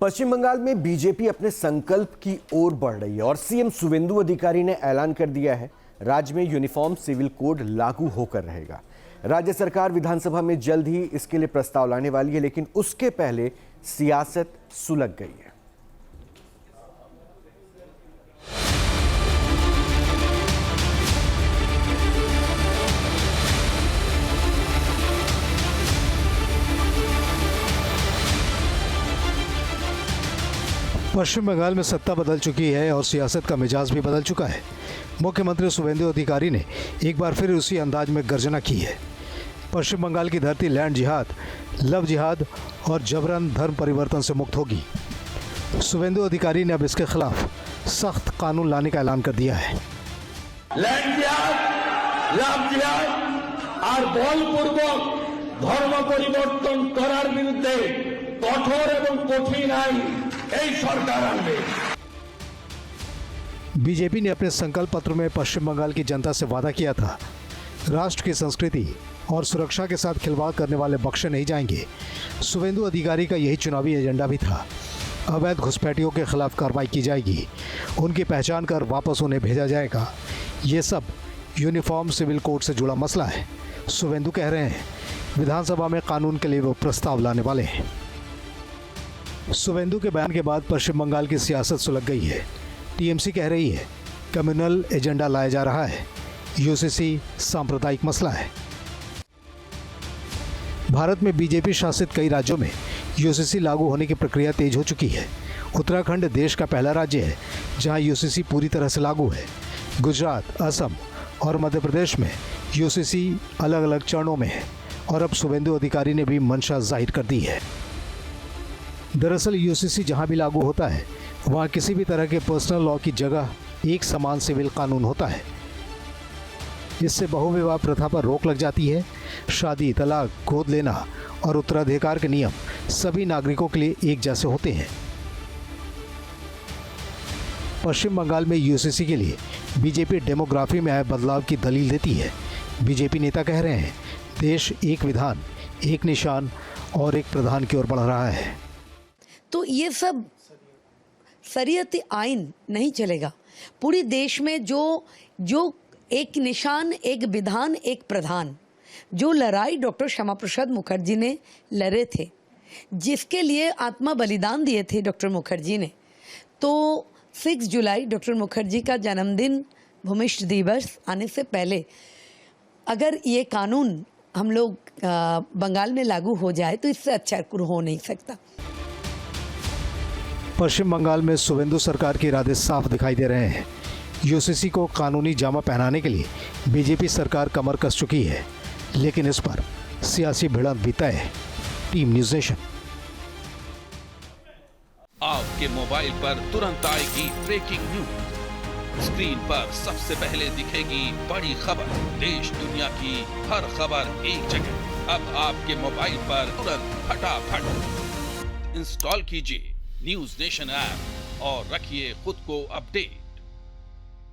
पश्चिम बंगाल में बीजेपी अपने संकल्प की ओर बढ़ रही है और सीएम शुवेंदु अधिकारी ने ऐलान कर दिया है, राज्य में यूनिफॉर्म सिविल कोड लागू होकर रहेगा। राज्य सरकार विधानसभा में जल्द ही इसके लिए प्रस्ताव लाने वाली है, लेकिन उसके पहले सियासत सुलग गई है। पश्चिम बंगाल में सत्ता बदल चुकी है और सियासत का मिजाज भी बदल चुका है। मुख्यमंत्री शुवेंदु अधिकारी ने एक बार फिर उसी अंदाज में गर्जना की है। पश्चिम बंगाल की धरती लैंड जिहाद, लव जिहाद और जबरन धर्म परिवर्तन से मुक्त होगी। शुवेंदु अधिकारी ने अब इसके खिलाफ सख्त कानून लाने का ऐलान कर दिया है। लैंड जिहाद, लव जिहाद और बलपूर्वक धर्म परिवर्तन करार बिरुद्धे कठोर एवं कठिन आईन सरकार आनबे। बीजेपी ने अपने संकल्प पत्र में पश्चिम बंगाल की जनता से वादा किया था, राष्ट्र की संस्कृति और सुरक्षा के साथ खिलवाड़ करने वाले बख्शे नहीं जाएंगे। शुवेंदु अधिकारी का यही चुनावी एजेंडा भी था। अवैध घुसपैठियों के खिलाफ कार्रवाई की जाएगी, उनकी पहचान कर वापस उन्हें भेजा जाएगा। ये सब यूनिफॉर्म सिविल कोड से जुड़ा मसला है। शुवेंदु कह रहे हैं विधानसभा में कानून के लिए वो प्रस्ताव लाने वाले हैं। शुवेंदु के बयान के बाद पश्चिम बंगाल की सियासत सुलग गई है। टीएमसी कह रही है कम्युनल एजेंडा लाया जा रहा है, यूसीसी सांप्रदायिक मसला है। भारत में बीजेपी शासित कई राज्यों में यूसीसी लागू होने की प्रक्रिया तेज हो चुकी है। उत्तराखंड देश का पहला राज्य है जहां यूसीसी पूरी तरह से लागू है। गुजरात, असम और मध्य प्रदेश में यूसीसी अलग अलग चरणों में है और अब शुवेंदु अधिकारी ने भी मंशा जाहिर कर दी है। दरअसल यूसीसी जहां भी लागू होता है वहां किसी भी तरह के पर्सनल लॉ की जगह एक समान सिविल कानून होता है। इससे बहुविवाह प्रथा पर रोक लग जाती है। शादी, तलाक, गोद लेना और उत्तराधिकार के नियम सभी नागरिकों के लिए एक जैसे होते हैं। पश्चिम बंगाल में यूसीसी के लिए बीजेपी डेमोग्राफी में आए बदलाव की दलील देती है। बीजेपी नेता कह रहे हैं देश एक विधान, एक निशान और एक प्रधान की ओर बढ़ रहा है। तो ये सब शरीयती आइन नहीं चलेगा। पूरे देश में जो एक निशान, एक विधान, एक प्रधान, जो लड़ाई डॉक्टर श्यामा प्रसाद मुखर्जी ने लड़े थे, जिसके लिए आत्मा बलिदान दिए थे डॉक्टर मुखर्जी ने, तो 6 जुलाई डॉक्टर मुखर्जी का जन्मदिन, भूमिष्ठ दिवस आने से पहले अगर ये कानून हम लोग बंगाल में लागू हो जाए तो इससे अच्छा हो नहीं सकता। पश्चिम बंगाल में शुवेंदु सरकार के इरादे साफ दिखाई दे रहे हैं। यूसीसी को कानूनी जामा पहनाने के लिए बीजेपी सरकार कमर कस चुकी है, लेकिन इस पर सियासी भिड़ंत भी तय है। Team news nation. आपके मोबाइल पर तुरंत आएगी ब्रेकिंग न्यूज। स्क्रीन पर सबसे पहले दिखेगी बड़ी खबर। देश दुनिया की हर खबर एक जगह। अब आपके मोबाइल पर तुरंत फटाफट इंस्टॉल कीजिए न्यूज़ नेशन ऐप और रखिए खुद को अपडेट।